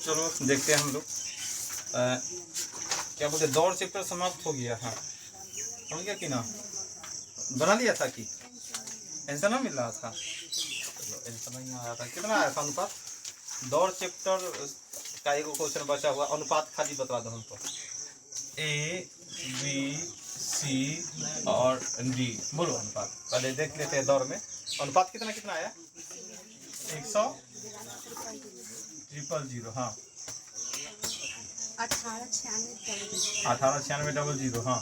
चलो देखते हैं हम लोग क्या बोलते, दौड़ चैप्टर समाप्त हो गया। हाँ समझ गया कि ना, बना लिया था कि आंसर ना मिल रहा था। चलो आंसर नहीं आया था, कितना आया था अनुपात? दौड़ चैप्टर का एक क्वेश्चन बचा हुआ, अनुपात खाली बता दो हमको। ए बी सी और डी, बोलो अनुपात पहले देख लेते हैं। दौड़ में अनुपात कितना कितना आया? 100 000। हाँ 1896 डबल 0। हाँ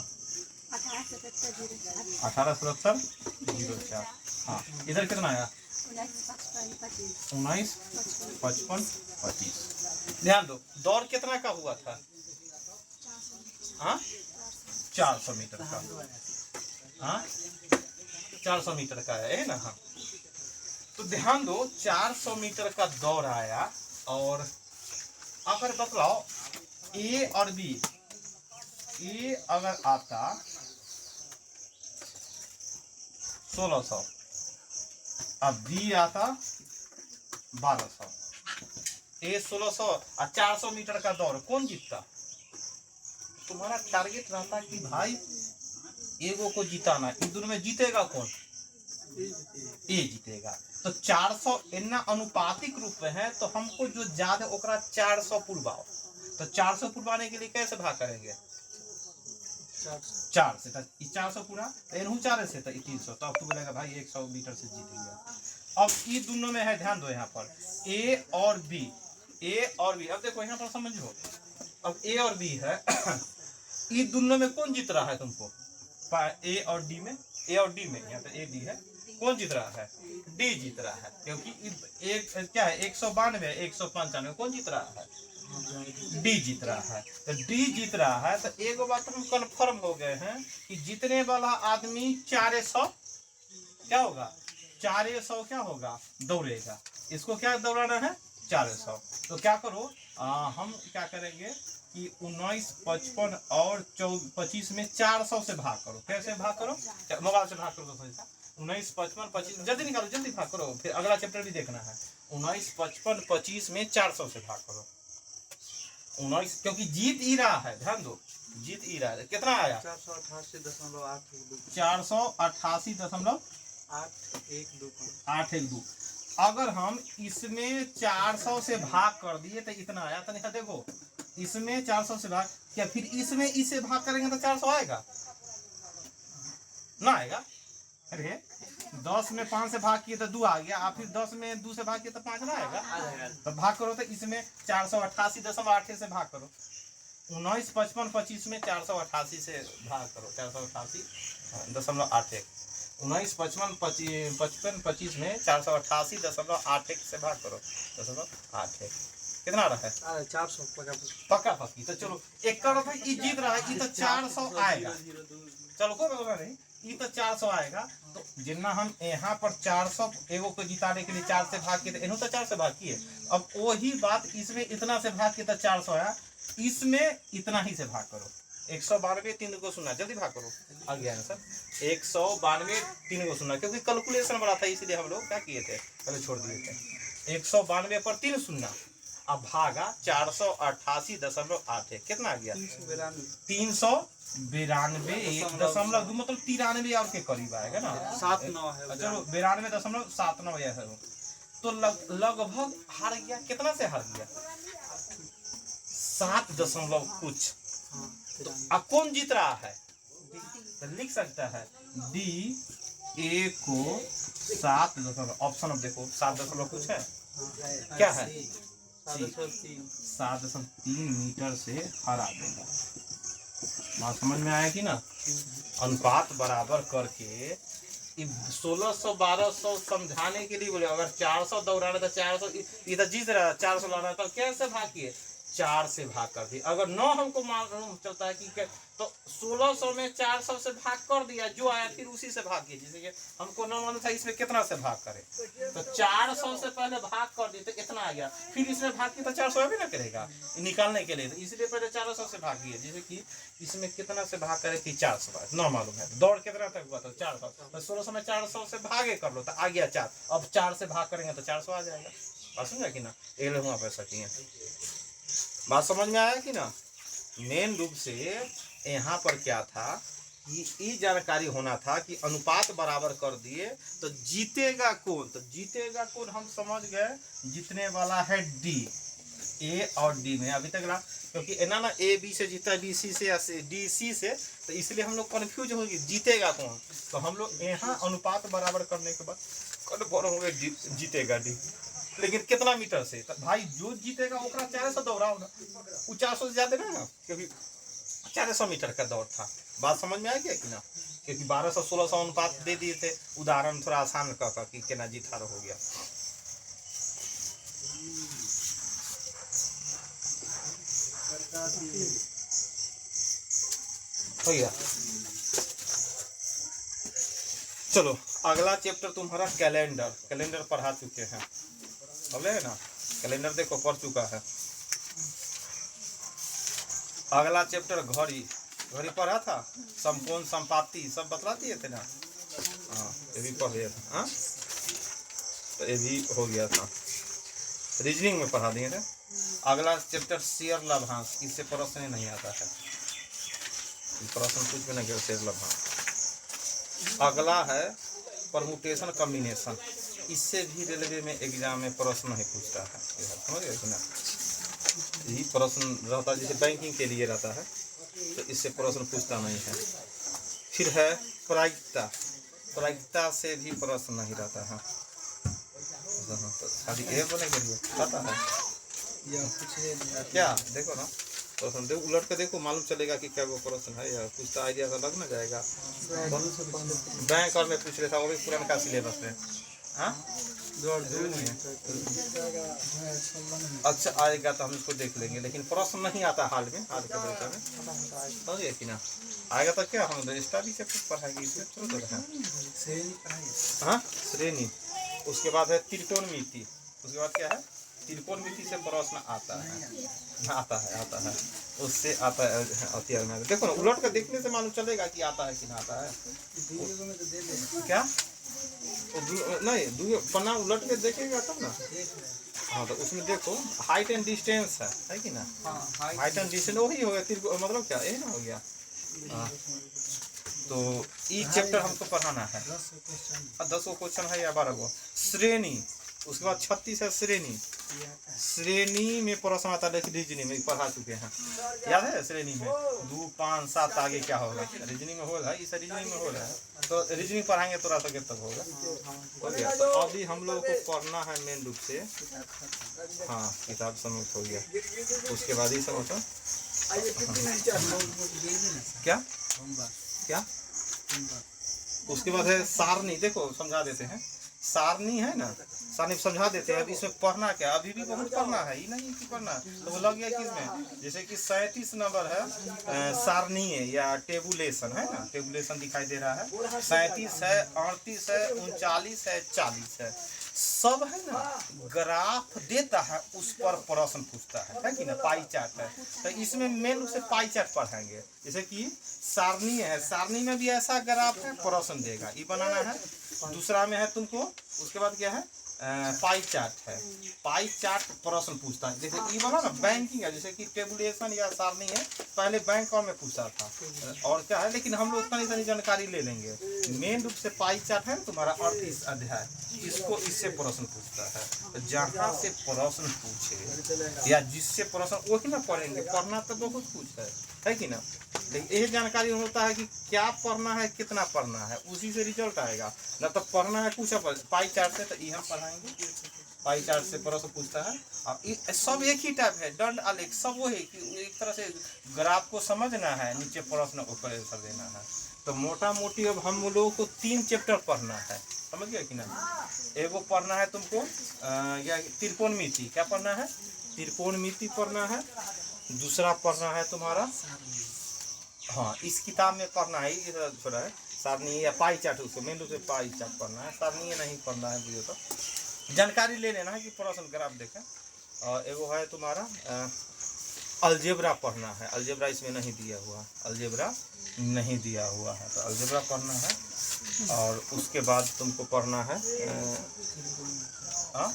1877 हाँ इधर कितना आया? 19 55 25। ध्यान दो, दौड़ कितना का हुआ था? हाँ 400 मीटर का। हाँ 400 मीटर का है ना। हाँ तो ध्यान दो, 400 मीटर का दौड़ आया। और अगर बतलाओ ए और बी, ए अगर आता 1600 अब बी आता 1200, ए 1600 और 400 मीटर का दौड़, कौन जीतता? तुम्हारा टारगेट रहता कि भाई एगो को जिताना, इन दोनों में जीतेगा कौन? ए जीतेगा। तो 400 इतना अनुपातिक रूप में है, तो हमको जो ज्यादा ओकरा 400 पुरवाओ। तो 400 पुरवाने के लिए कैसे भाग करेंगे? 4 से। 400 पूरा तो इनहू 4 से, तो 300। तो अब तू बोलेगा भाई 100 मीटर से जीत गया। अब ये दोनों में है, ध्यान दो यहाँ पर ए और बी, ए और बी। अब देखो यहाँ पर समझो, अब ए और बी है ये दोनों में कौन जीत रहा है तुमको? ए और डी में, ए और डी में, यहाँ पे ए डी है, कौन जीत रहा है? डी जीत रहा है। क्योंकि एक क्या है, 192 195, कौन जीत रहा है? डी जीत रहा है। तो डी जीत रहा है, तो एक बात हम कंफर्म हो गए हैं कि जीतने वाला आदमी 400 क्या होगा? 400 क्या होगा? दौड़ेगा। इसको क्या दौड़ाना है? 400। तो क्या करो, हम क्या करेंगे कि 19 55 और 25 में 400 से भाग करो। कैसे भाग करो? मोबाइल से भाग करो। 19 55 25 जल्दी निकालो, जल्दी भाग करो, फिर अगला चैप्टर भी देखना है। 19 55 25 में 400 से भाग करो। 19, क्योंकि जीत ही रहा है, ध्यान दो, जीत ही रहा है। कितना आया? 488.812। अगर हम इसमें 400 से भाग कर दिए तो इतना आया। तो नहीं देखो, इसमें 400 से भाग, क्या फिर इसमें इससे भाग करेंगे तो 400 आएगा ना? आएगा? अरे 10 में 5 से भाग किए तो 2 आ गया, आप फिर 10 में 2 से भाग किए तो 5 ना आएगा? तो भाग करो, तो इसमें 488.8 से भाग करो। 19 55 25 में 488 से भाग करो। 488.81। 19 55 25 में 488.81 से भाग करो। 0.81 कितना रहा है? 400 पक्का पक्की। तो चलो एक करो था, ये जीत रहा है, ये तो 400 आएगा। चलो कोई बात नहीं, ये तो 400 आएगा। तो जितना हम यहाँ पर 400 एगो को जिताने के लिए 4 से भाग किए थे, इन्हों तो 4 से भाग किए। अब वही बात इसमें इतना से भाग किए तो 400 आया, इसमें इतना ही से भाग करो। 192 3 को सुना, जल्दी भाग करो। आ गया आंसर 192 3 को सुना, क्योंकि कैलकुलेशन बड़ा था इसीलिए हम लोग क्या किए थे, पहले छोड़ दिए थे। 192 पर 3 सुनना, अब भागा 488.8, कितना आ गया? 392 1.2 मतलब 93 और के करीब आएगा ना। 79 है। चलो 92.79 है। तो लगभग हार गया। कितना से हार गया? 7 दशमलव कुछ। तो अब कौन जीत रहा है? तो लिख सकता है डी ए को 7 दशमलव, ऑप्शन अब देखो 7 दशमलव कुछ है, क्या है? 7.3 मीटर से हरा देगा। बात समझ में आया कि ना? अनुपात बराबर करके 1600 1200 समझाने के लिए बोले, अगर 400 दौड़ाना था 400, इधर जीत रहा है 400 लाना था, कैसे भाग किए? 4 से भाग कर दिए। अगर 9 हमको मालूम चलता है कि तो 1600 में 400 से भाग कर दिया, जो आया फिर उसी से भाग किए। जैसे कि हमको 9 मालूम था इसमें कितना से भाग करें, तो 400 से पहले भाग कर दिए तो इतना आ गया, फिर इसमें भाग किया तो 400 भी ना करेगा निकालने के लिए, तो इसलिए पहले 400 से भाग किए। जैसे कि इसमें कितना से भाग करे कि 400, 9 मालूम है, दौड़ कितना तक हुआ था 400, तो 1600 में 400 से भागे कर लो तो आ गया 4। अब 4 से भाग करेंगे तो 400 आ जाएगा। बात समझा कि ना? ये लोग पैसा किए बात समझ में आया कि ना। मेन रूप से यहाँ पर क्या था कि ये जानकारी होना था कि अनुपात बराबर कर दिए तो जीतेगा कौन, तो जीतेगा कौन हम समझ गए, जीतने वाला है डी। ए और डी में अभी तक ना, क्योंकि एना ना ए बी से जीता है, बी सी से या डी सी से, तो इसलिए हम लोग कन्फ्यूज हो गए जीतेगा कौन। तो हम लोग यहाँ अनुपात बराबर करने के बाद कन्फर्म हो गए जीतेगा डी। लेकिन कितना मीटर से, तो भाई जो जीतेगा ओकरा 400 दौड़ाओ ना, वो 400 से ज्यादा ना, क्योंकि 400 मीटर का दौड़ था। बात समझ में आ गया कि ना, क्योंकि 1200-1600 अनुपात दे दिए थे, उदाहरण थोड़ा आसान कर कि केना जीत हार हो गया। हो गया। चलो अगला चैप्टर तुम्हारा कैलेंडर। कैलेंडर पढ़ा चुके हैं, बोले है ना, कैलेंडर देखो पढ़ चुका है। अगला चैप्टर घड़ी। घड़ी पढ़ा था, समकोण संपाति सब बतला दिए थे ना। हाँ ये भी पढ़ लिया था। हाँ तो ये भी हो गया था, रीजनिंग में पढ़ा दिए थे। अगला चैप्टर शेयर लाभांश, इससे प्रश्न नहीं आता है, प्रश्न कुछ भी नहीं किया शेयर लाभांश। अगला है परमुटेशन कम्बिनेशन, इससे भी रेलवे में एग्जाम में प्रश्न नहीं पूछता है, समझ गए कि ना। यही प्रश्न रहता है जैसे बैंकिंग के लिए रहता है, तो इससे प्रश्न पूछता नहीं है। फिर है प्रायिकता, प्रायिकता से भी प्रश्न नहीं रहता है। तो खाली ये बोले के लिए पता है क्या, देखो ना प्रश्न देखो, उलट के देखो, मालूम चलेगा कि क्या वो प्रश्न है या कुछ तो आइडिया तो लग ना जाएगा। बैंक और में पूछ रहा था, वो भी पुराना का सिलेबस में। हाँ अच्छा आएगा तो हम इसको देख लेंगे, लेकिन प्रश्न नहीं आता हाल में, हाल के परीक्षा में, समझिए कि ना। आएगा तो क्या हम रजिस्ट्रा भी चैप्टर पढ़ाएंगे इसमें, चलो हाँ श्रेणी। उसके बाद है त्रिकोणमिति, उसके बाद क्या है त्रिकोणमिति से प्रश्न आता है, आता है उससे आता है। देखो ना उलट कर देखने से मालूम चलेगा कि आता है कि ना आता है। क्या नहीं पन्ना उलट के देखेगा तब ना। हाँ तो उसमें देखो हाइट एंड डिस्टेंस है कि ना। हाइट एंड डिस्टेंस वही हो गया, मतलब क्या यही ना हो गया। तो ये चैप्टर हमको पढ़ाना है, 10 क्वेश्चन है या 12 श्रेणी। उसके बाद 36 है श्रेणी। श्रेणी में प्रश्न आता है, रीजनिंग में पढ़ा चुके हैं, याद है। श्रेणी में 2, 5, 7 आगे क्या होगा, रीजनिंग में होगा, इस रीजनिंग में होगा, तो रीजनिंग पढ़ाएंगे थोड़ा सा तक होगा, हो गया। तो अभी हम लोग को पढ़ना है मेन रूप से, हाँ किताब समाप्त हो गया। उसके बाद ही समझो क्या क्या। उसके बाद है सारणी, देखो समझा देते हैं, सारणी है ना, सारणी समझा देते हैं। अब इसमें पढ़ना क्या, अभी भी बहुत पढ़ना है, ये नहीं कि पढ़ना तो वो लग गया किसमें, जैसे कि 37 नंबर है सारणीय या टेबुलेशन है ना, टेबुलेशन दिखाई दे रहा है। 37 है, 38 है, 39 है, 40 है, सब है ना ग्राफ देता है, उस पर प्रश्न पूछता है कि ना। पाई चार्ट है, तो इसमें मेन रूप से पाई चार्ट पढ़ाएंगे। जैसे कि सारणी है, सारणी में भी ऐसा ग्राफ है, प्रश्न देगा, ये बनाना है। दूसरा में है तुमको, उसके बाद क्या है पाई चार्ट है, पाई चार्ट प्रश्न पूछता है। जैसे ये वाला ना बैंकिंग है, जैसे कि टेबुलेशन या सारणी है, पहले बैंक और में पूछा था और क्या है, लेकिन हम लोग तनी तनी जानकारी ले लेंगे। मेन रूप से पाई चार्ट है तुम्हारा 38 अध्याय, इसको इससे प्रश्न पूछता है। तो जहाँ से प्रश्न पूछे या जिससे प्रश्न वही ना पढ़ेंगे, पढ़ना तो बहुत कुछ है कि ना। लेकिन यही जानकारी होता है कि क्या पढ़ना है, कितना पढ़ना है, उसी से रिजल्ट आएगा। ना तो पढ़ना है कुछ पाई चार्ट से, तो ये हम पढ़ाएंगे, पाई चार्ट से प्रश्न पूछता है। और सब एक ही टाइप है, दंड आलेख सब वही कि एक तरह से ग्राफ को समझना है, नीचे प्रश्न ऊपर आंसर देना है। तो मोटा मोटी अब हम लोगों को 3 चैप्टर पढ़ना है, समझ गए कि ना। एगो पढ़ना है तुमको या त्रिकोणमिति, क्या पढ़ना है, त्रिकोणमिति पढ़ना है। दूसरा पढ़ना है तुम्हारा, हाँ इस किताब में पढ़ना है, थोड़ा है सारणी या पाई चार्ट, उसको मेन रूप से पाई चार्ट पढ़ना है, सारणी नहीं पढ़ना है। बुझे तो जानकारी ले लेना है कि प्रश्न ग्राफ देखें। और एगो है तुम्हारा अलजेब्रा पढ़ना है, अलजेब्रा इसमें नहीं दिया हुआ, अलजेब्रा नहीं दिया हुआ है, तो अलजेब्रा पढ़ना है। और उसके बाद तुमको पढ़ना है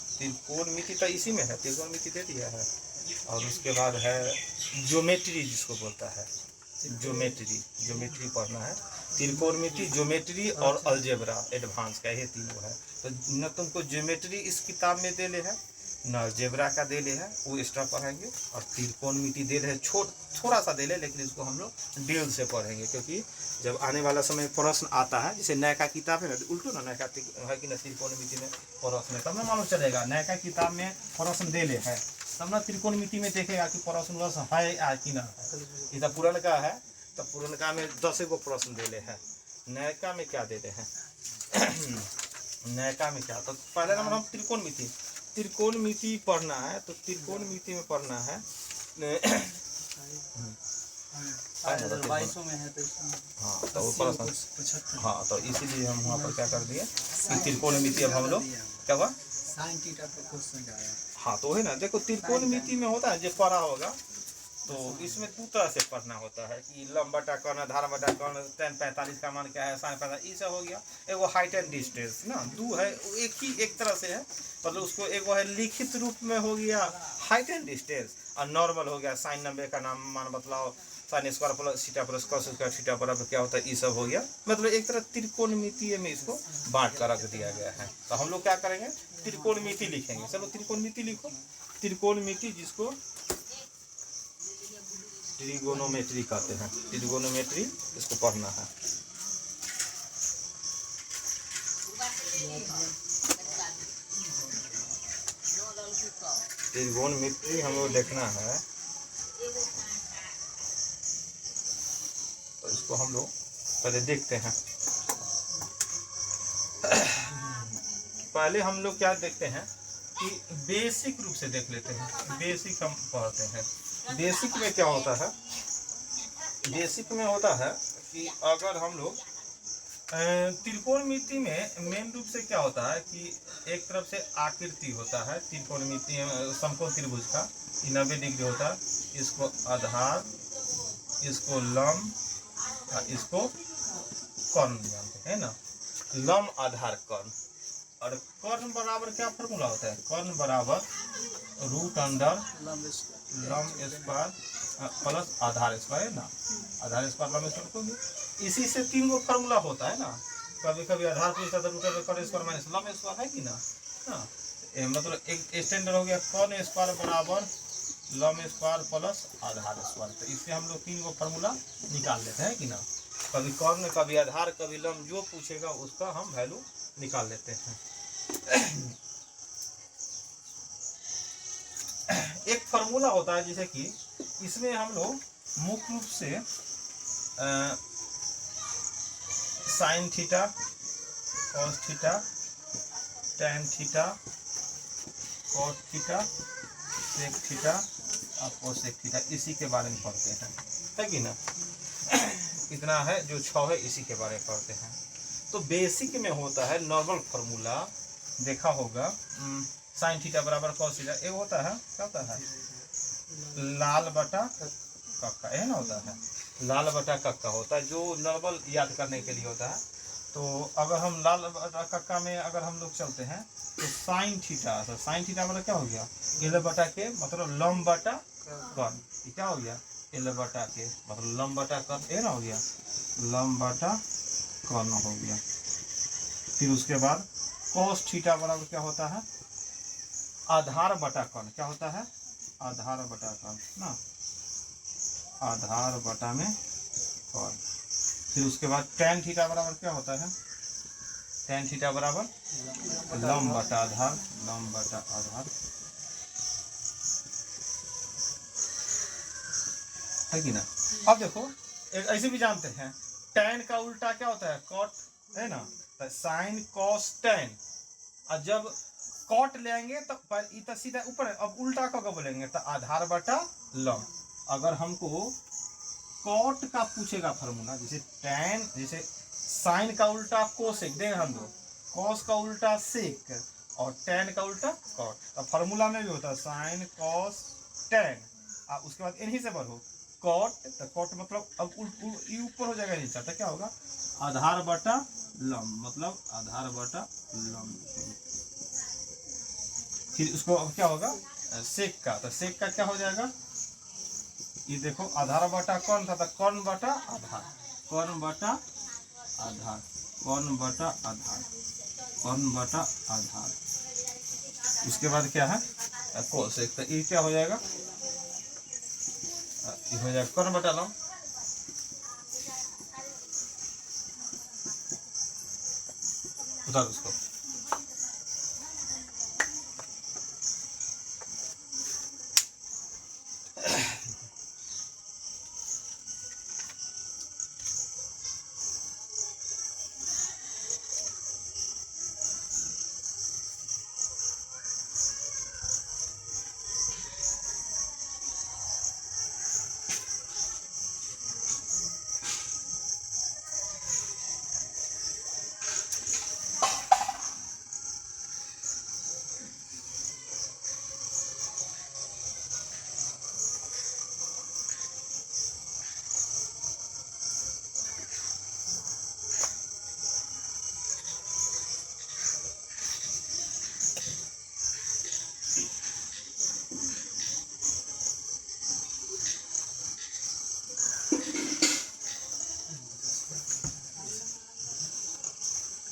त्रिकोणमिति, तो इसी में है, त्रिकोणमिति दे दिया है, और उसके बाद है ज्योमेट्री, जिसको बोलता है ज्योमेट्री पढ़ना है। त्रिकोणमिति, ज्योमेट्री और अलजेब्रा एडवांस का, ये तीनों है। तो न तुमको ज्योमेट्री इस किताब में दे ले है, न अलजेब्रा का दे ले है, वो एक्स्ट्रा पढ़ेंगे। और त्रिकोणमिति दे ले है, थोड़ा सा दे ले, लेकिन इसको हम लोग डिटेल से पढ़ेंगे, क्योंकि जब आने वाला समय प्रश्न आता है, जैसे नया का किताब है ना, उल्टो ना, नया का है कि ना त्रिकोणमिति में प्रश्न, तब ना मालूम चलेगा। नया का किताब में प्रश्न दे ले है, तब ना त्रिकोणमिति में देखेगा कि प्रश्न है या कि ना है। ये तो पुरनका है, तो पुरनका में 10 गो प्रश्न दे ले है, नयका में क्या देते हैं नयका में क्या। तो पहले नंबर हम त्रिकोणमिति पढ़ना है। तो त्रिकोणमिति में पढ़ना है हाँ, तो वो प्रश्न, हाँ, तो इसीलिए हम वहाँ पर क्या कर दिए कि त्रिकोणमिति अब हम लोग क्या हुआ साइन थीटा पे क्वेश्चन आया। हाँ, तो है ना, देखो त्रिकोणमिति में होता है जो पढ़ा होगा, तो इसमें दो तरह से पढ़ना होता है कि लंब बटा कर्ण, आधार बटा कर्ण, tan 45 का मान क्या है, sin 45, ये सब हो गया। एगो हाइट एंड डिस्टेंस ना, दो है, एक तरह से है, मतलब उसको एगो है लिखित रूप में हो गया हाइट एंड डिस्टेंस, और नॉर्मल हो गया sin 90 का नाम मान बतलाओ, sin square plus theta plus cos square theta बराबर क्या होता है, ये सब हो गया। मतलब एक तरह त्रिकोणमिति में इसको बांट कर रख दिया गया है। तो हम लोग क्या करेंगे, त्रिकोणमिति लिखेंगे। चलो त्रिकोणमिति लिखो। त्रिकोणमिति जिसको ट्रिगोनोमेट्री कहते हैं, ट्रिगोनोमेट्री इसको पढ़ना है। ट्रिगोनोमेट्री हम लोग देखना है, तो इसको हम लोग पहले देखते हैं। पहले हम लोग क्या देखते हैं कि बेसिक रूप से देख लेते हैं। बेसिक हम पढ़ते हैं। बेसिक में क्या होता है, बेसिक में होता है कि अगर हम लोग त्रिकोणमिति में मेन रूप से क्या होता है कि एक तरफ से आकृति होता है त्रिकोणमिति समकोण त्रिभुज का, 90 डिग्री होता है, इसको आधार, इसको लंब, इसको कर्ण जानते हैं ना, लंब आधार कर्ण। और कर्ण बराबर क्या फॉर्मूला होता है, कर्ण बराबर रूट अंडर लंब स्क्वायर प्लस आधार स्क्वायर है ना, आधार स्क्वायर लंब स्क्वायर को, इसी से 3 गो फॉर्मूला होता है ना। कभी कभी आधार पूछता है रूट अंडर कर्ण स्क्वायर माइनस लंब स्क्वायर है कि ना, मतलब एक स्टैंडर्ड हो गया कर्ण स्क्वायर बराबर लंब स्क्वायर प्लस आधार स्क्वायर। तो इससे हम लोग 3 गो फॉर्मूला निकाल लेते हैं कि ना, कभी कर्ण, कभी आधार, कभी लंब, जो पूछेगा उसका हम वैल्यू निकाल लेते हैं। एक फार्मूला होता है, जैसे कि इसमें हम लोग मुख्य रूप से sine theta, cos theta, tan theta, cos theta, sec theta और कोसेक थीटा, इसी के बारे में पढ़ते हैं, है कि ना। इतना है जो 6 है, इसी के बारे में पढ़ते हैं। तो बेसिक में होता है नॉर्मल फार्मूला, देखा होगा, साइन थीटा बराबर कॉस थीटा, एक होता है क्या होता है, लाल बटा कक्का, है ना, होता है लाल बटा कक्का होता है, जो नॉर्मल याद करने के लिए होता है। तो अगर हम लाल बटा कक्का में अगर हम लोग चलते हैं, तो साइन थीटा, तो साइन थीटा मतलब क्या हो गया, एल बटा के मतलब लंब बटा कर्ण, क्या हो गया, एल बटा के मतलब लंब बटा कर्ण, ये ना हो गया, लंब बटा कर्ण हो गया। फिर उसके बाद cos थीटा बराबर क्या होता है, आधार बटा कर्ण, क्या होता है, आधार बटा कर्ण ना, आधार बटा में कर्ण। फिर उसके बाद tan थीटा बराबर क्या होता है, tan थीटा बराबर लंब बटा आधार, लंब बटा आधार, है कि ना। अब देखो ऐसे भी जानते हैं, tan का उल्टा क्या होता है, cot, है ना, तो साइन कॉस tan, और जब कॉट लेंगे तो पर सीधा ऊपर, अब उल्टा कब बोलेंगे तो आधार बटा लंब। अगर हमको कॉट का पूछेगा फार्मूला, जैसे tan, जैसे साइन का उल्टा कोसेक देंगे हम लोग, कॉस का उल्टा सेक और tan का उल्टा कॉट। तो फार्मूला में भी होता है साइन कॉस tan, और उसके बाद इन्हीं से बढ़ो कॉट, तो कॉट मतलब अब ऊपर हो जाएगा नीचे, तो क्या होगा, आधार बटा लंब, मतलब आधार बटा लंब। फिर उसको अब क्या होगा, सेक का, तो सेक का क्या हो जाएगा, ये देखो आधार बटा कौन था, कौन बटा आधार, कौन बटा आधार, कौन बटा आधार, कौन बटा आधार। उसके बाद क्या है कोसेक, तो ये क्या हो जाएगा, ये हो जाएगा कौन बटा लम, उतार उसको।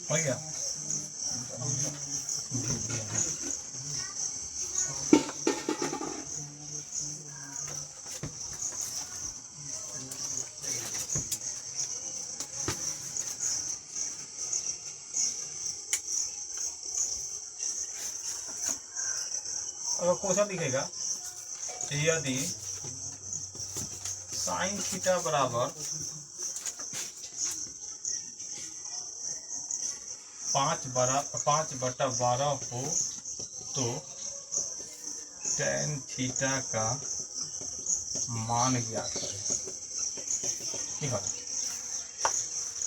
हो गया, अगर क्वेश्चन दिखेगा यदि साइन थीटा बराबर 5/12 हो तो tan थीटा का मान ज्ञात करें। ठीक है,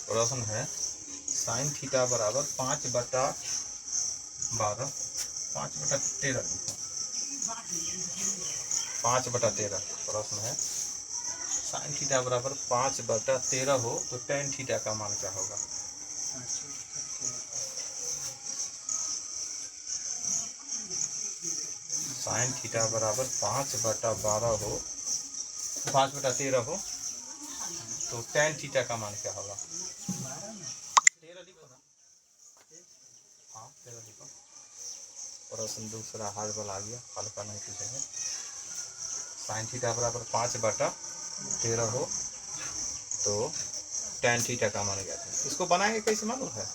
प्रश्न है साइन थीटा बराबर 5/12, 5/13 लिखो, 5/13 प्रश्न है साइन थीटा बराबर 5/13 हो तो tan थीटा का मान क्या होगा। साइन थीटा बराबर 5/12 हो, 5/13 हो तो tan थीटा का मान क्या होगा। 13 लिखो ना, हाँ 13 लिखो। प्रश्न दूसरा हाल वाला आ गया, हल्का नहीं पूछेंगे। साइन थीटा बराबर 5/13 हो तो tan थीटा का मान क्या है। इसको बनाएंगे कैसे मालूम है,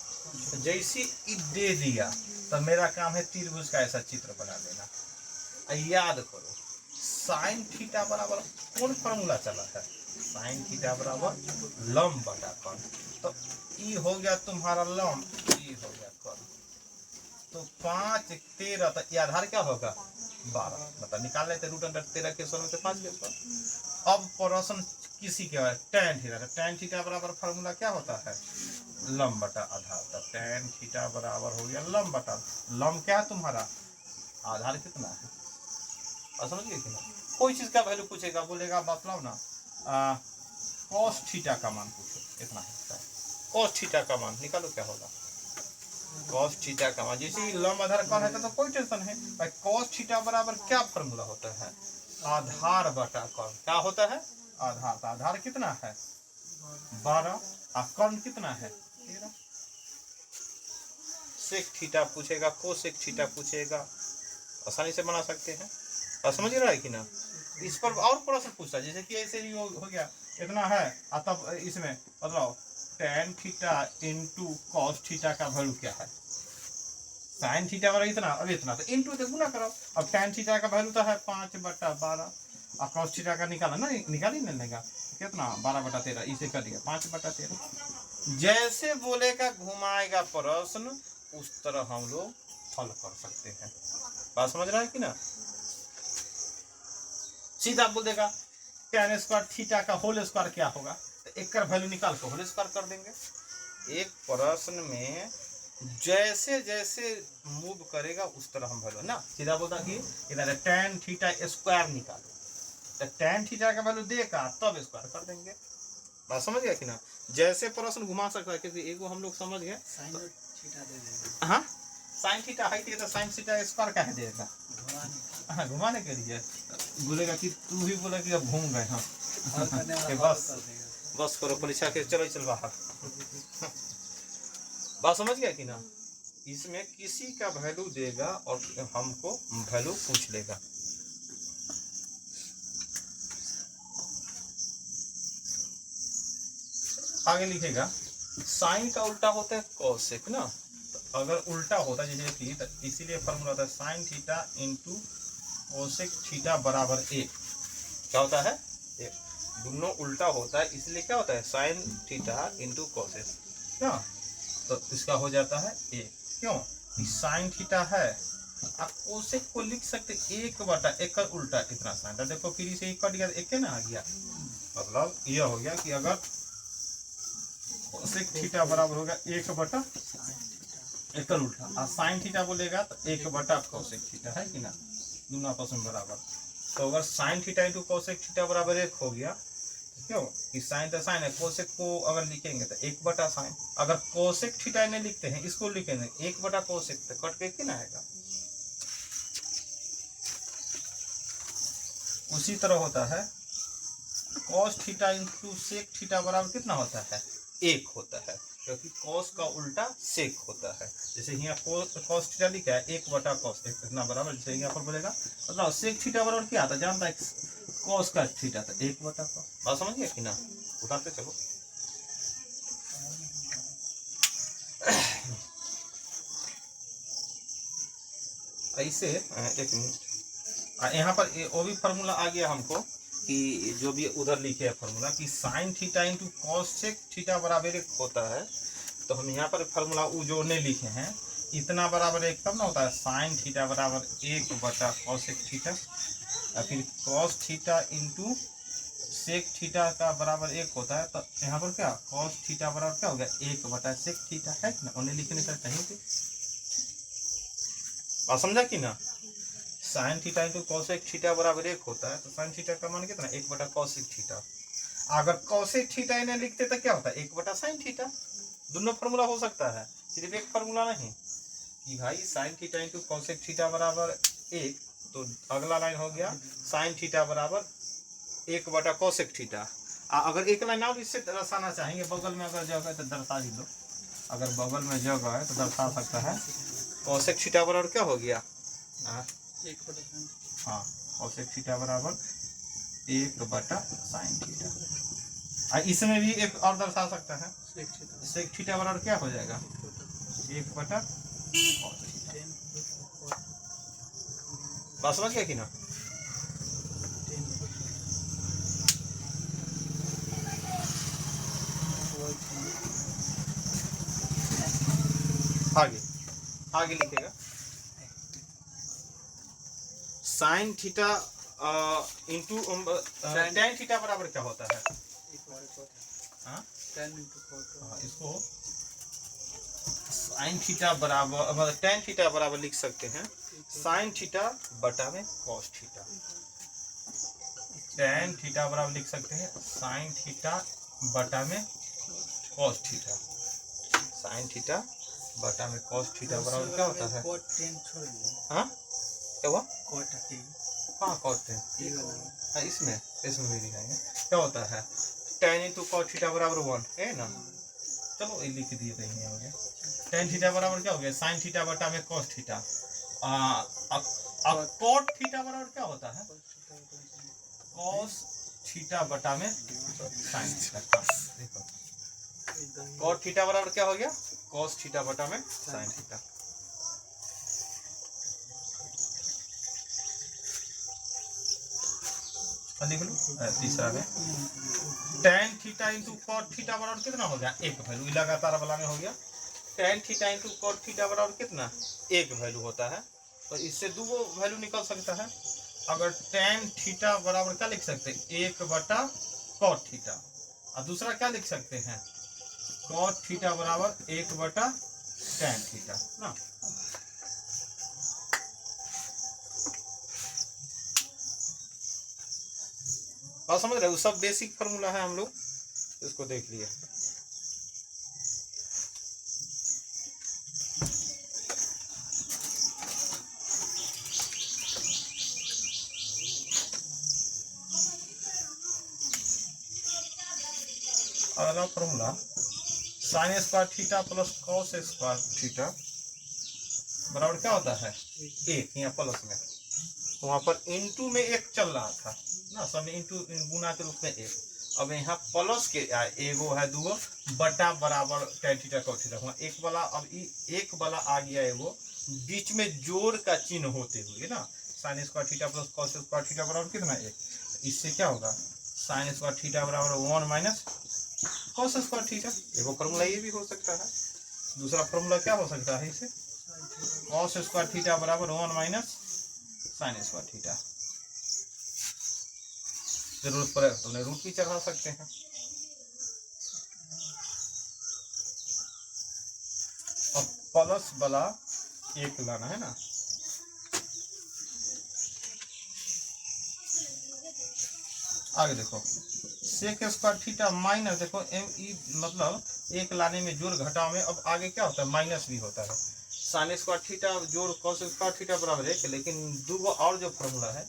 जैसे ई दे दिया तो मेरा काम है त्रिभुज का ऐसा चित्र बना देना। याद करो साइन थीटा बराबर कौन फॉर्मूला चला है, साइन थीटा बराबर लंब बटा कर्ण, तो ई हो गया तुम्हारा लंब, ई हो गया कर्ण, तो 5/13 तो ये आधार क्या होगा 12, मतलब निकाल लेते √13 के स्क्वायर में से 5 के स्क्वायर। अब प्रश्न किसी के tan थीटा, tan थीटा बराबर फॉर्मूला क्या होता है लंब बटा आधार, तो tan थीटा बराबर हो गया लंब बटा, लंब क्या है तुम्हारा आधार कितना है, समझिए कि ना। कोई चीज का वैल्यू पूछेगा, बोलेगा बतलाओ ना cos थीटा का मान पूछो, इतना है cos थीटा का मान निकालो क्या होगा, cos थीटा का मान, जैसे लंब आधार कौन है तो कोई टेंशन है भाई। cos थीटा बराबर क्या फॉर्मूला होता है आधार बटा कर्ण, क्या होता है आधार, तो आधार कितना है 12 और कर्ण कितना है 13। सेक थीटा पूछेगा, कोसेक थीटा पूछेगा, आसानी से बना सकते हैं, समझ रहा है कि ना। इस पर और प्रश्न पूछता है, जैसे कि ऐसे ही हो गया इतना है, तब इसमें मतलब tan theta into cos theta का वैल्यू क्या है, साइन थीटा वाला इतना, अब इतना तो इंटू से गुना करो। अब tan थीटा का वैल्यू तो है 5/12 और कॉस थीटा का निकाला ना, निकाल ही नहीं लेगा कितना 12/13, इसे कर दिया 5/13। जैसे बोलेगा घुमाएगा प्रश्न उस तरह हम लोग हल कर सकते हैं, बात समझ रहा है कि ना। सीधा बोल देगा tan स्क्वायर थीटा का होल स्क्वायर क्या होगा, तो एक का वैल्यू निकाल के होल स्क्वायर कर देंगे। एक प्रश्न में जैसे जैसे मूव करेगा उस तरह हम वैल्यू ना, सीधा बोलता कि इधर tan थीटा स्क्वायर निकालो, तो tan थीटा का वैल्यू देगा तब स्क्वायर कर देंगे, बात समझ गया कि ना। जैसे प्रश्न घुमा सकता है, क्योंकि एगो हम लोग समझ गए, हाँ साइन थीटा हाइट है तो साइन थीटा स्क्वायर क्या है देगा, हाँ घुमाने के लिए बोलेगा कि तू भी बोला कि अब घूम गए हम बस बस करो परीक्षा के चलो चल बाहर। बात समझ गया कि ना, इसमें किसी का वैल्यू देगा और हमको वैल्यू पूछ लेगा। आगे लिखेगा साइन का उल्टा होता है कोसेक ना, तो अगर उल्टा होता जैसे कि तो इसीलिए फॉर्मूला होता है sine theta into cosec theta बराबर 1। क्या होता है, दोनों उल्टा होता है इसलिए क्या होता है साइन थीटा इंटू कोसेक क्या, तो इसका हो जाता है 1। क्यों, साइन थीटा है आप कोसेक को लिख सकते 1/1 का उल्टा इतना साइन, तो देखो फिर इसे 1 कट गया 1 ना आ गया, मतलब यह हो गया कि अगर कोसेक थीटा बराबर होगा 1/1 का उल्टा और साइन थीटा बोलेगा तो 1/कोसेक थीटा है कि ना, दोनों आपस में बराबर। तो अगर sine theta into cosec theta बराबर 1 हो गया, क्यों कि साइन तो साइन है, कोसेक को अगर लिखेंगे तो 1/साइन, अगर कोसेक थीटा नहीं लिखते हैं इसको लिखेंगे 1/कोसेक, तो कट के कितना आएगा। उसी तरह होता है cos theta into sec theta बराबर कितना होता है 1 होता है, क्योंकि कॉस का उल्टा सेक होता है। जैसे यहाँ कॉस थीटा लिखा है 1/कॉस कितना बराबर, जैसे यहाँ पर बोलेगा मतलब सेक थीटा बराबर क्या आता है जानता है, कॉस का थीटा था 1/कॉस। बात समझ गया कि ना, उठाते चलो। ऐसे एक मिनट, यहाँ पर वो भी फार्मूला आ गया हमको कि जो भी उधर लिखे है फार्मूला कि sine theta into cosec theta बराबर 1 होता है, तो हम यहाँ पर फार्मूला वो जो नहीं लिखे हैं इतना बराबर 1 तब ना होता है साइन थीटा बराबर 1/कोसेक थीटा, और फिर cos theta into sec theta का बराबर 1 होता है, तो यहाँ पर क्या कॉस थीटा बराबर क्या हो गया 1/सेक थीटा है ना, उन्हें लिखने से कहीं पे बात समझा कि ना। Sine theta into cosec theta बराबर 1 होता है, तो साइन थीटा का मान कितना 1/कोसेक थीटा, अगर कोसेक थीटा इन्हें लिखते तो क्या होता है 1/साइन थीटा। दोनों फार्मूला हो सकता है, सिर्फ एक फार्मूला नहीं कि भाई sine theta into cosec theta बराबर 1, तो अगला लाइन हो गया साइन थीटा बराबर 1/कोसेक थीटा। अगर एक लाइन और इससे दर्शाना चाहेंगे बगल में अगर जगह है तो दर्शा ही लो, अगर बगल में जगह है तो दर्शा सकता है कोसेक थीटा बराबर क्या हो गया, हाँ कोसेक थीटा बराबर 1/साइन थीटा। इसमें भी एक और दर्शा सकता है सेक थीटा बराबर क्या हो जाएगा 1/कॉस थीटा। बात समझ गया कि ना। आगे आगे लिखेगा sine theta into tan theta बराबर क्या होता है, इसको साइन थीटा बराबर मतलब टेन थीटा बराबर लिख सकते हैं साइन थीटा बटा में कॉस थीटा, टेन थीटा बराबर लिख सकते हैं साइन थीटा बटा में कॉस थीटा, साइन थीटा बटा में कॉस थीटा बराबर क्या होता है, हाँ क्या हुआ हाँ कॉट 10, इसमें इसमें भी दिखाएंगे क्या होता है टेन इंटू कॉट थीटा बराबर 1 है ना, चलो ये लिख दिए थे हो गया टेन थीटा बराबर क्या हो गया साइन थीटा बटा में कॉस थीटा, कॉट थीटा बराबर क्या होता है कॉस थीटा बटा में साइन थीटा, देखो कॉट थीटा बराबर क्या हो गया कॉस थीटा बटा में साइन थीटा। लिख लो तीसरा में tan theta into cot theta बराबर कितना हो गया 1 वैल्यू, लगातार वाला में हो गया tan theta into cot theta बराबर कितना 1 वैल्यू होता है, तो इससे दो वैल्यू निकल सकता है। अगर टेन थीटा बराबर क्या लिख सकते हैं 1/कॉट थीटा, और दूसरा क्या लिख सकते हैं कॉट थीटा बराबर 1/टेन थीटा ना। बात समझ रहे हो, सब बेसिक फार्मूला है हम लोग इसको देख लिए। अगला formula sine square theta plus cos square theta बराबर क्या होता है एक, यहाँ प्लस में, वहां पर इनटू में एक चल रहा था ना, सब में इनटू गुना के रूप में एक, अब यहाँ प्लस के एगो है दूगो बटा बराबर tan थीटा cos थीटा, वहाँ एक वाला, अब एक वाला आ गया एगो बीच में जोड़ का चिन्ह होते हुए ना, sign square theta plus cos square theta बराबर कितना एक, इससे क्या होगा साइन स्क्वायर थीटा बराबर 1 माइनस कॉस स्क्वायर थीटा, एगो फॉर्मूला ये भी हो सकता है। दूसरा फॉर्मूला क्या हो सकता है इसे, कॉस स्क्वायर थीटा बराबर 1 माइनस साइन स्क्वायर थीटा, जरूरत पड़े तो उन्हें रूट भी चढ़ा सकते हैं। और प्लस वाला एक लाना है ना, आगे देखो सेक स्क्वायर थीटा माइनस, देखो एम ई मतलब एक लाने में जोड़ घटाव में, अब आगे क्या होता है माइनस भी होता है, साइन स्क्वायर थीटा जोड़ कॉस स्क्वायर थीटा बराबर एक, लेकिन दूगो और जो फॉर्मूला है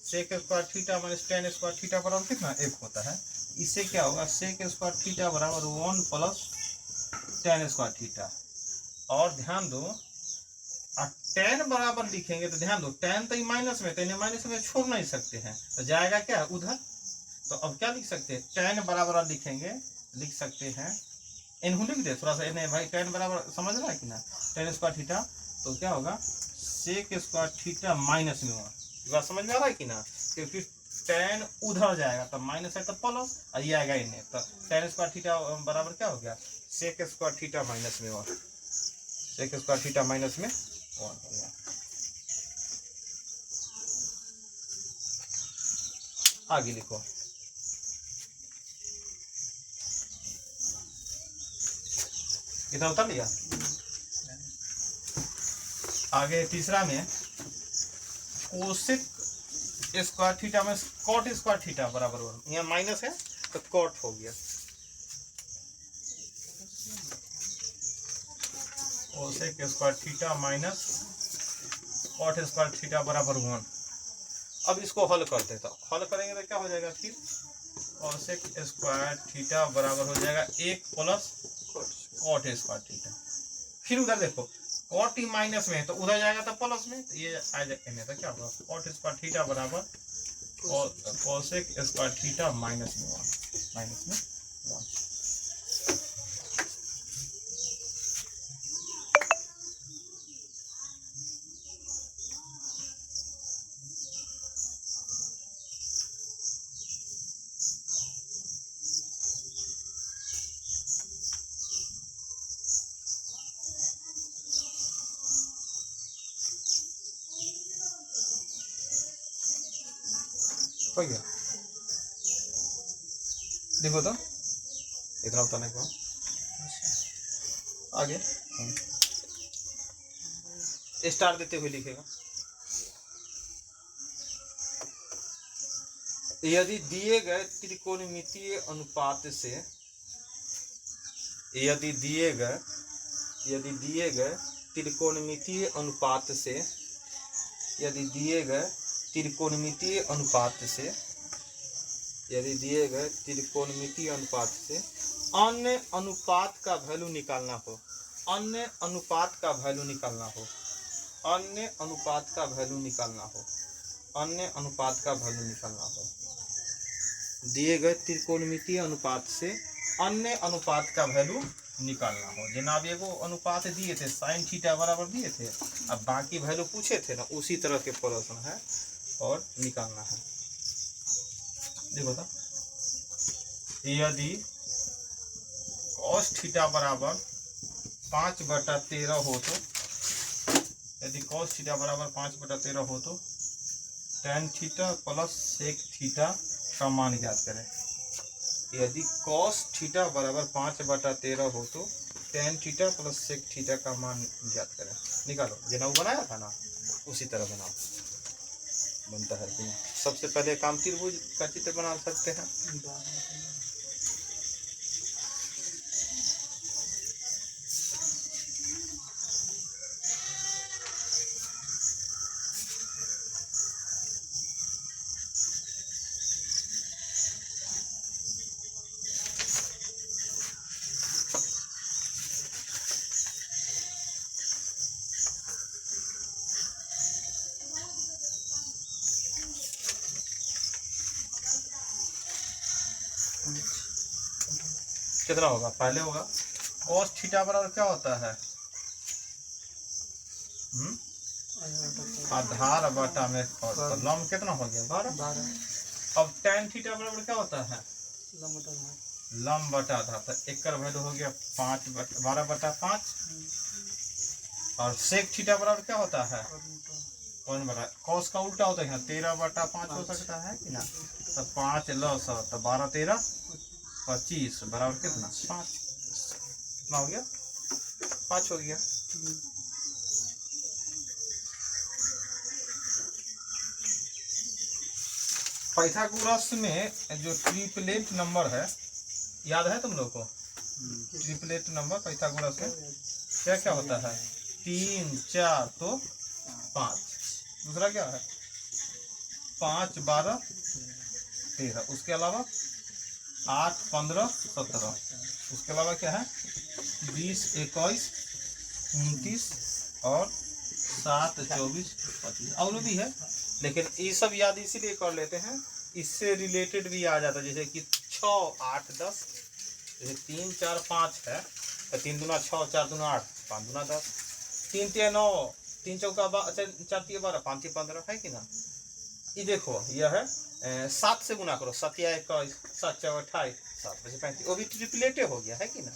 sec square theta minus tan square theta बराबर कितना एक होता है, इससे क्या होगा सेक स्क्वायर थीटा बराबर 1 प्लस tan स्क्वायर थीटा, और ध्यान दो tan बराबर लिखेंगे तो ध्यान दो tan तो माइनस में, तो माइनस में छोड़ नहीं सकते हैं, तो जाएगा क्या उधर, तो अब क्या लिख सकते हैं tan बराबर लिखेंगे, लिख सकते हैं इन्हों लिख दे थोड़ा सा इन्हें भाई, tan बराबर समझ रहा है कि ना, tan स्क्वायर थीटा तो क्या होगा सेक स्क्वायर थीटा माइनस में हुआ, बात समझ में आ रहा है कि ना, क्योंकि tan उधर जाएगा तब माइनस है तो प्लस, और ये आएगा इन्हें, तो tan स्क्वायर थीटा बराबर क्या हो गया सेक स्क्वायर थीटा माइनस में हुआ, सेक स्क्वायर थीटा माइनस में 1 हो गया। आगे लिखो इतना उतर लिया, आगे तीसरा में कोसेक स्क्वायर थीटा में कॉट स्क्वायर थीटा बराबर 1, यहाँ माइनस है तो कॉट हो गया, cosec square theta minus cot square theta बराबर 1। अब इसको हल करते हैं, तो हल करेंगे तो क्या हो जाएगा फिर कोसेक स्क्वायर थीटा बराबर हो जाएगा 1 प्लस कॉट स्क्वायर थीटा, फिर उधर देखो कॉट ही माइनस में है तो उधर जाएगा तो प्लस में, तो ये आ जाएगा तो क्या होगा कॉट स्क्वायर थीटा बराबर कोसेक स्क्वायर थीटा माइनस में 1, माइनस में 1। हो गया, देखो तो इतना उतारने को आगे स्टार देते हुए लिखेगा, यदि दिए गए त्रिकोणमितीय अनुपात से, यदि दिए गए त्रिकोणमितीय अनुपात से, यदि दिए गए त्रिकोणमितीय अनुपात से, यदि दिए गए त्रिकोणमितीय अनुपात से अन्य अनुपात का वैल्यू निकालना हो, अन्य अनुपात का वैल्यू निकालना हो, अन्य अनुपात का वैल्यू निकालना हो, अन्य अनुपात का वैल्यू निकालना हो, दिए गए त्रिकोणमितीय अनुपात से अन्य अनुपात का वैल्यू निकालना हो, जनाब एगो अनुपात दिए थे साइन थीटा बराबर दिए थे, अब बाकी वैल्यू पूछे थे ना, उसी तरह के प्रश्न है और निकालना है। देखो तो यदि cos थीटा बराबर 5/13 हो तो, यदि cos थीटा बराबर 5/13 हो तो tan theta plus sec theta का मान ज्ञात करें। यदि cos थीटा बराबर 5/13 हो तो tan theta plus sec theta का मान ज्ञात करें। निकालो, जितना वो बनाया था ना उसी तरह बनाओ, बनता है कि सबसे पहले काम त्रिभुज का चित्र बना सकते हैं। कितना होगा, पहले होगा cos थीटा बराबर क्या होता है, आधार बटा में cos, तो लंब कितना हो गया 12। अब tan थीटा बराबर क्या होता है, लंब बटा आधार, तो एक का वैल्यू हो गया 12/5। और sec थीटा बराबर क्या होता है, कौन बटा, cos का उल्टा होता है 13/5 हो सकता है कि ना, तो 5 लॉस तो 12 13 25 बराबर कितना 5, कितना हो गया 5 हो गया। पाइथागोरस में जो ट्रिपलेट नंबर है, याद है तुम लोग को, ट्रिपलेट नंबर पाइथागोरस में क्या क्या होता है, 3 4 तो 5, दूसरा क्या है 5 12 13, उसके अलावा 8 15 17, उसके अलावा क्या है 20 21 29 और 7 24 25 और भी है, लेकिन ये सब याद इसीलिए कर लेते हैं, इससे रिलेटेड भी आ जाता है, जैसे कि 6 8 10, जैसे 3 4 5 है तो 3 दूना 6 4 दूना 8 5 दूना 10, 3 3 9 3 चौका 4 3 12 5 3 15 है कि ना। ये देखो यह है 7 से गुना करो, 7 या 21 7 4 28 7 बजे 35, वो भी ट्रिपलेटे हो गया है कि ना।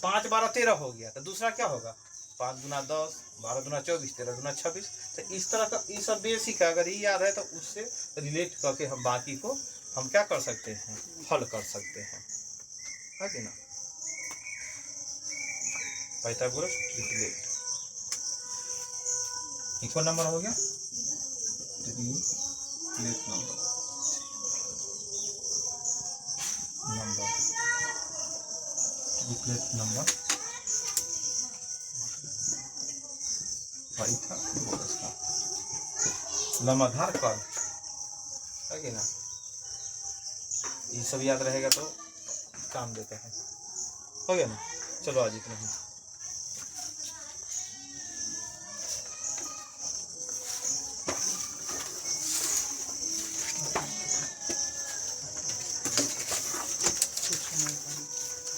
5 12 13 हो गया, तो दूसरा क्या होगा 5 दूना 10 12 दूना 24 13 दूना 26, तो इस तरह का ये सब बेसिक है, अगर ये याद है तो उससे रिलेट करके हम बाकी को हम क्या कर सकते हैं, हल कर सकते हैं, है कि ना। पाइथागोरस ट्रिपलेट इक्वल नंबर हो गया, triplet number triplet number Pythagoras का लंबाधार कर्व है कि ना। ये सब याद रहेगा तो काम देते हैं, हो गया ना। चलो आज इतना ही।